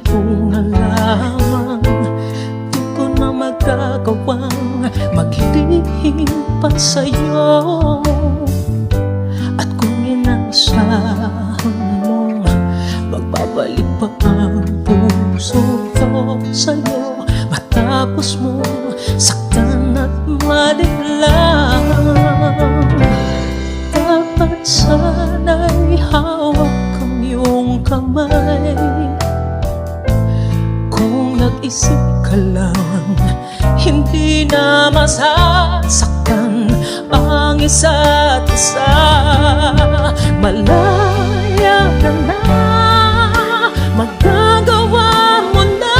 ko na lamang, di ko na magagawang maglihim pa sa'yo. At kung inaasahan mo magbabalik pa ang puso ko sa'yo, matapos mo saktan at malinlang, dapat sana'y hawak ang iyong kamay. Kung nag-isip ka lang, hindi na masasaktan ang isa't isa. Malaya ka na, magagawa mo na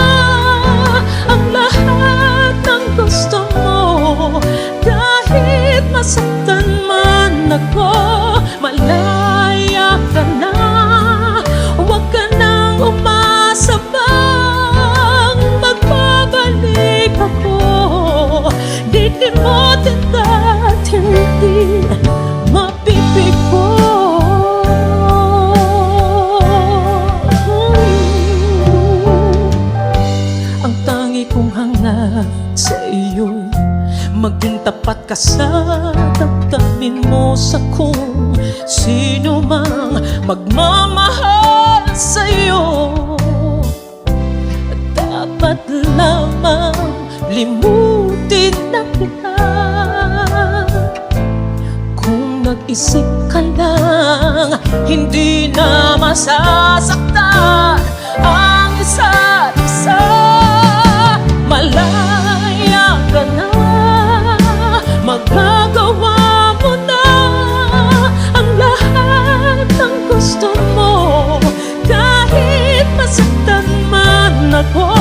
ang lahat ng gusto mo. Kahit masaktan man ako, malaya ka na. Huwag ka nang umasa bang magbabalik ako. Dilimutin ka't hindi mapipigo. Ang tangi kong hangad sa iyo'y maging tapat ka sa damdamin mo, sa kung sino mang magmamahal sa'yo. Dapat lamang limutin na kita. Kung nag-isip ka lang, hindi na masasaktan ang isa't isa. Malaya ka na, magagawa mo na ang lahat ng gusto mo. Kahit masaktan man ako,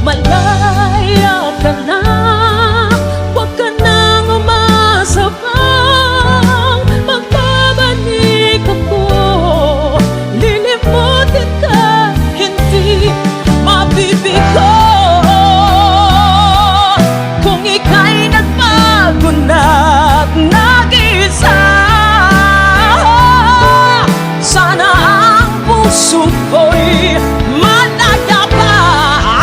malaya ka na. Huwag ka nang umasa bang magbabalik ako. Lilimutin ka, hindi mabibigo. Kung ika'y nagbago na't nag-isa, sana ang puso ko'y malaya pa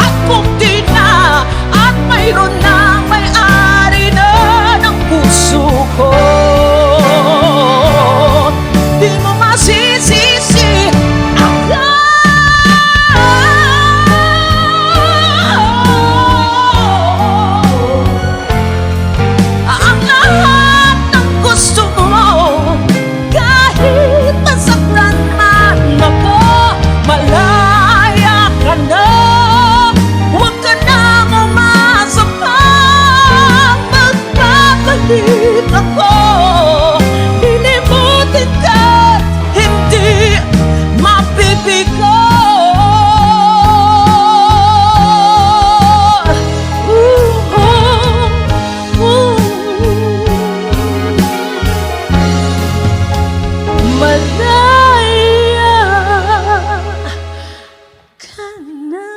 at bukti na, at mayroon ng may-ari na ng puso ko. Di mo masisisi ang lahat ng gusto mo. Kahit masaktan man ako, malaya ka na. Huwag ka nang umasa pang magbabalik ako. Lilimutin ka't hindi mapipigo. Malaya ka na.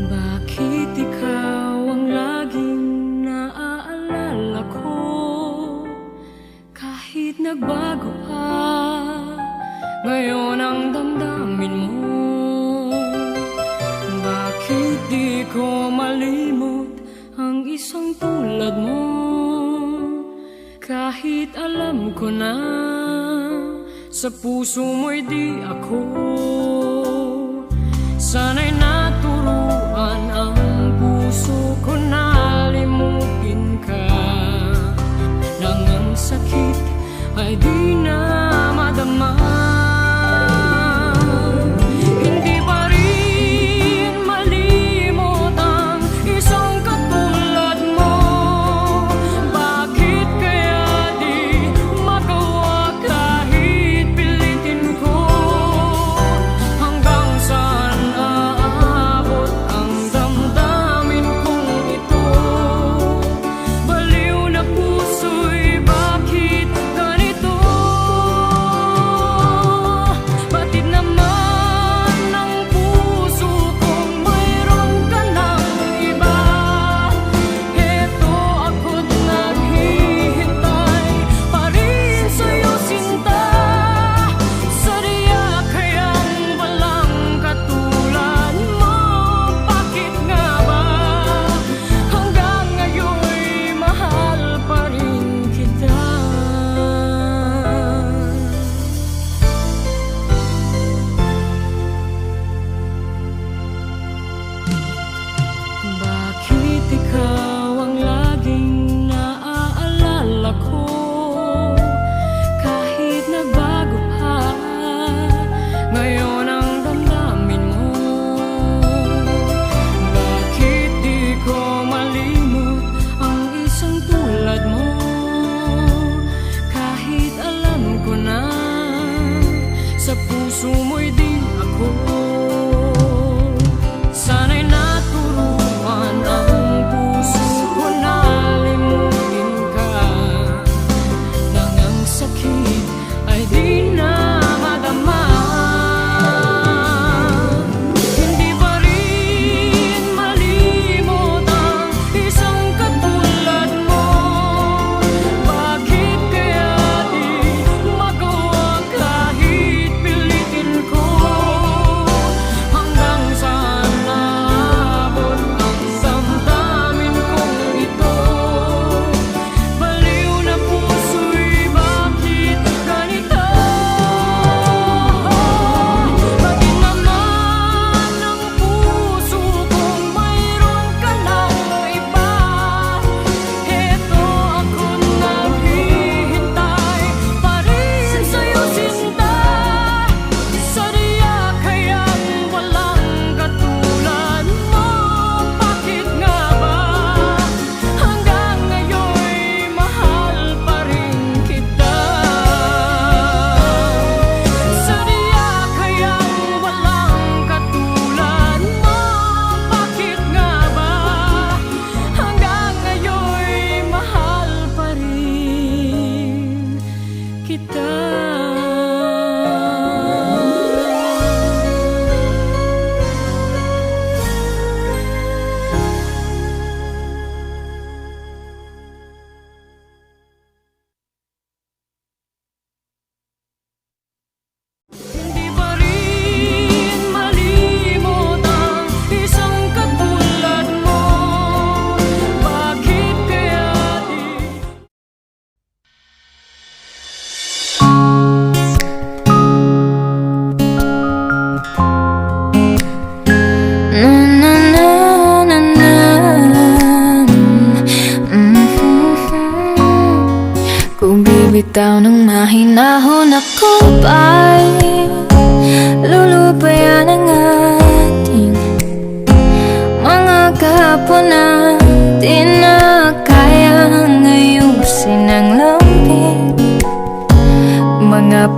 Bakit ikaw ang laging naaalala ko? Kahit nagbago ka, ngayon ang damdamin mo. Bakit di ko malimot ang isang tulad mo? Kahit alam ko na sa puso mo'y di ako. Sana'y naturuan ang puso ko na limutin ka, nang ang sakit ay di na madama. Hindi pa rin malimot ang isang katulad mo. Bakit kaya di magawa kahit pilitin ko? Hanggang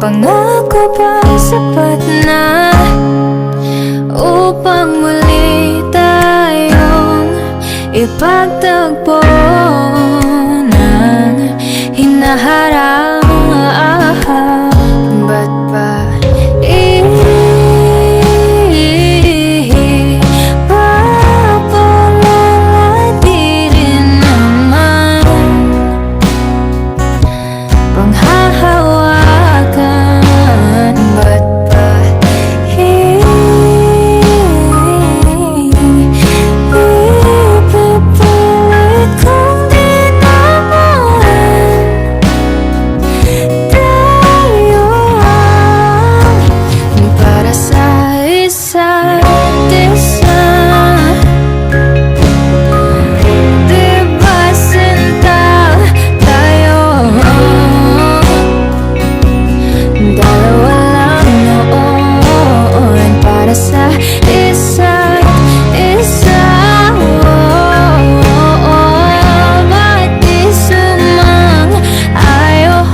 pangako ba sapat na upang muli tayong ipagtagpo ng hinaharap? Ba't ba ipapalala di rin naman panghahawakan? Ba't ba ipipilit kong di naman tayo ang para sa isa't isa? Diba sinta tayo? Dalawa lang noon para sa isa't isa. Ba't di sumang-ayon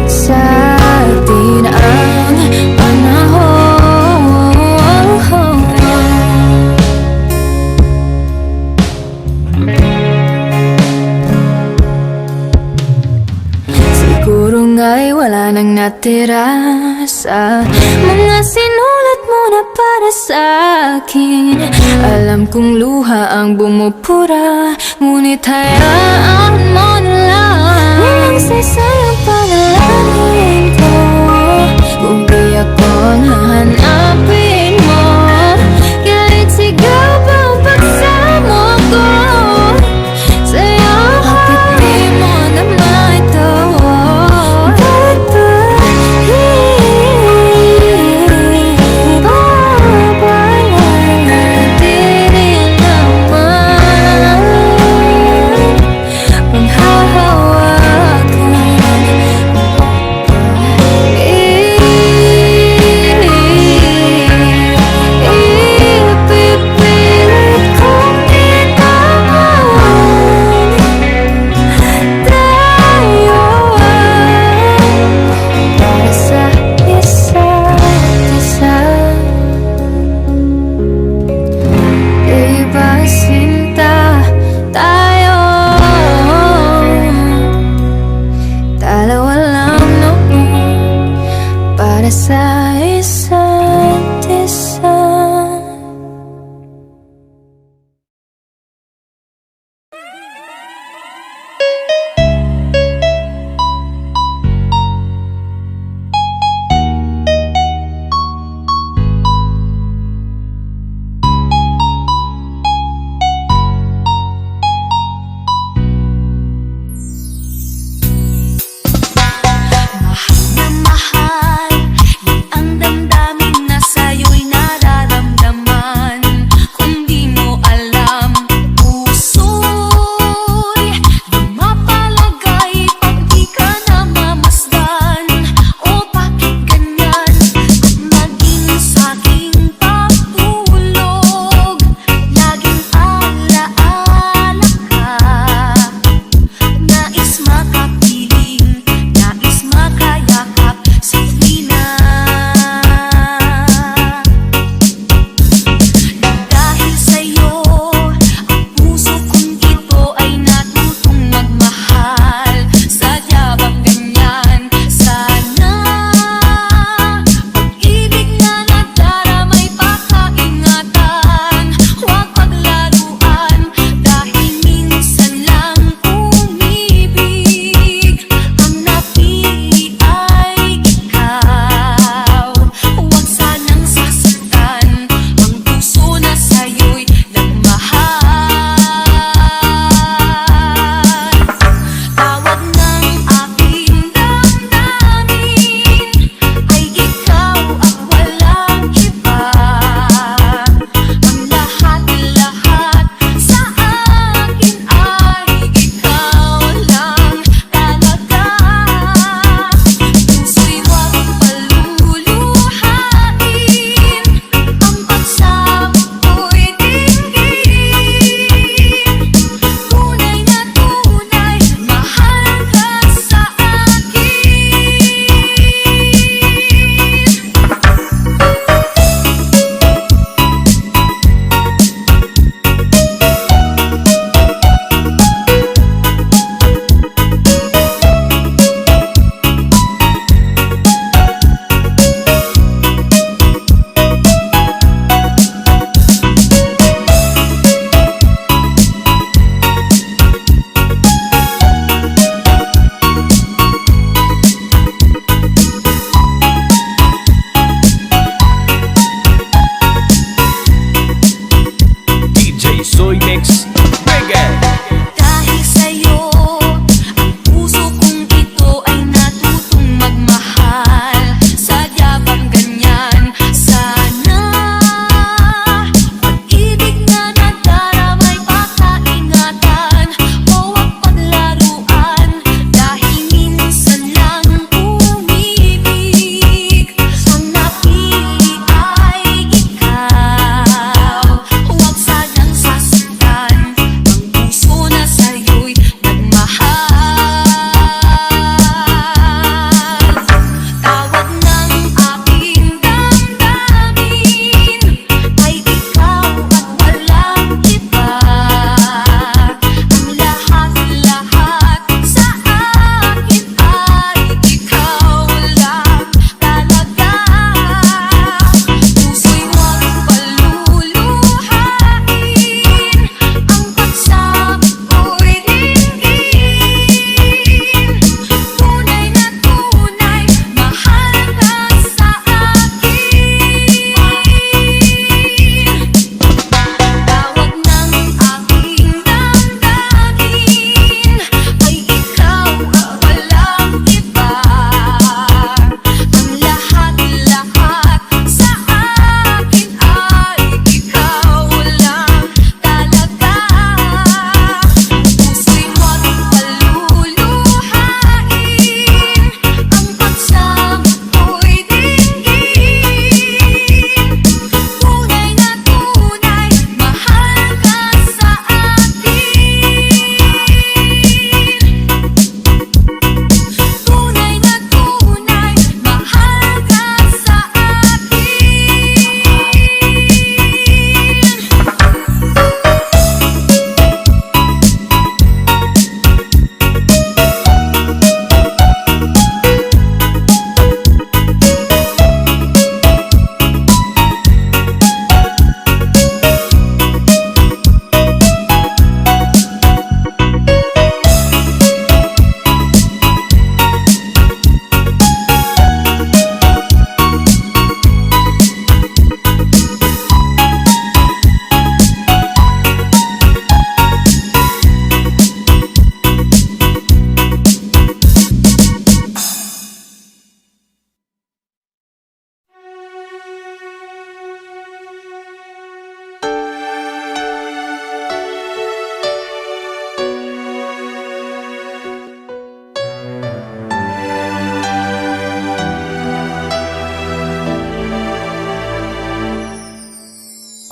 sa atin ang panahon? Siguro nga'y wala nang natira sa mga sinulat mo na para sa akin. Alam kong luha ang bumupura, ngunit hayaan mo na lang. Walang saysay ang panalangin ko kung di ako nahanapin mo. Kahit sigaw pa ang pagsamo ko sa'yo, kapit di mo naman ito. Ba't ba ipapalala di rin naman panghahawakan?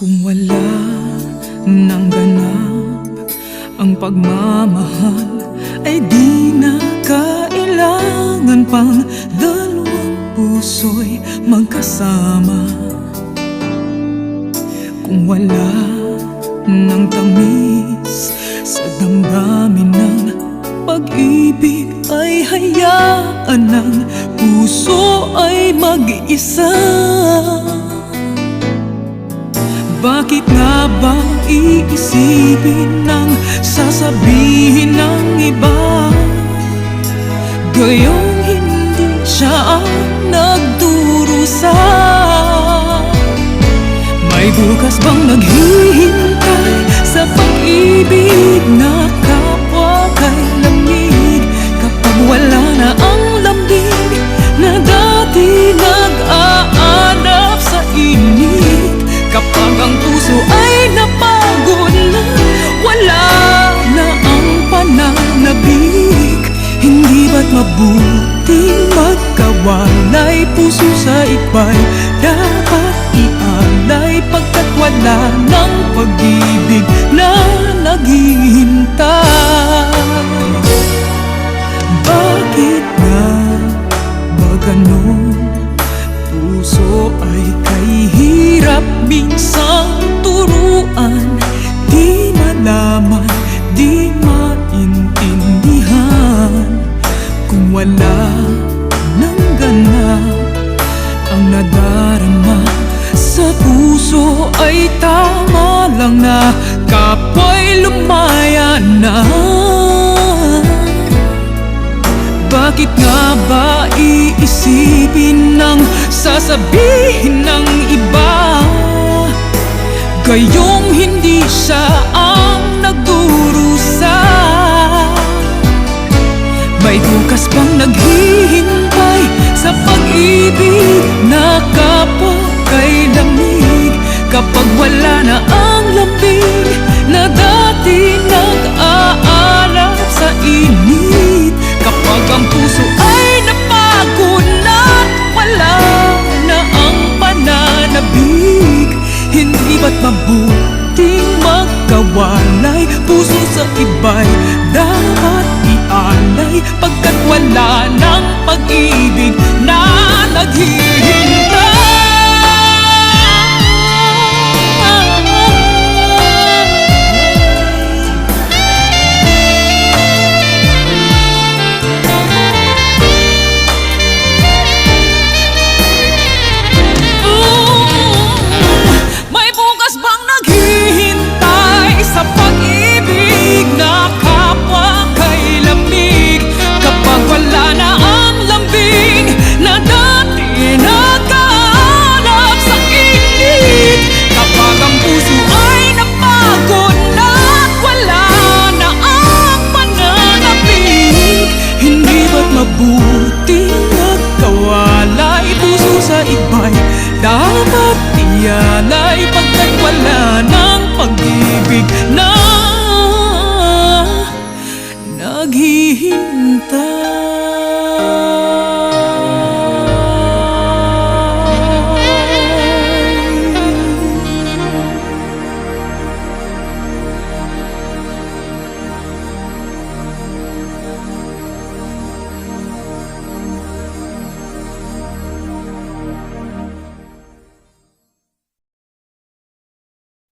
Kung wala nang ganap ang pagmamahal, ay di na kailangan pang dalawang puso'y magkasama. Kung wala nang tamis sa damdamin ng pag-ibig, ay hayaan ng puso ay mag-isa. Bakit nga ba iisipin ng sasabihin ng iba, gayong hindi siya ang nagdurusa? May bukas bang naghihintay sa pag-ibig na kapwa kay lamig, kapag wala na ang lambing na dati nag-aanap sa init? Kapag ang puso ay napagod na, wala na ang pananabik, hindi ba't mabuting magkawalay? Puso sa iba'y dapat ialay, pagkat wala ng pag-ibig na naghihintay. Bakit nga ba ganon? Puso ay kay hirap minsang turuan, di malaman, di maintindihan. Kung wala nang ganap ang nadarama sa puso, ay tama lang na kapwa'y lumaya na. Bakit nga ba iisipin ng sasabihin ng iba, gayong hindi siya ang nagdurusa? May bukas bang naghihintay sa pag-ibig na kapwa kay lamig, kapag wala na ang lambing na dati nag-aalap sa init? Kapag ang puso ay napagod na, wala na ang pananabik, hindi ba't mabuting magkawalay? Puso sa iba'y dapat ialay, pagkat wala ng pag-ibig na naghihintay. Mabuting magkawalay, puso sa iba'y dapat ialay, pagkat wala ng pag-ibig na naghihintay.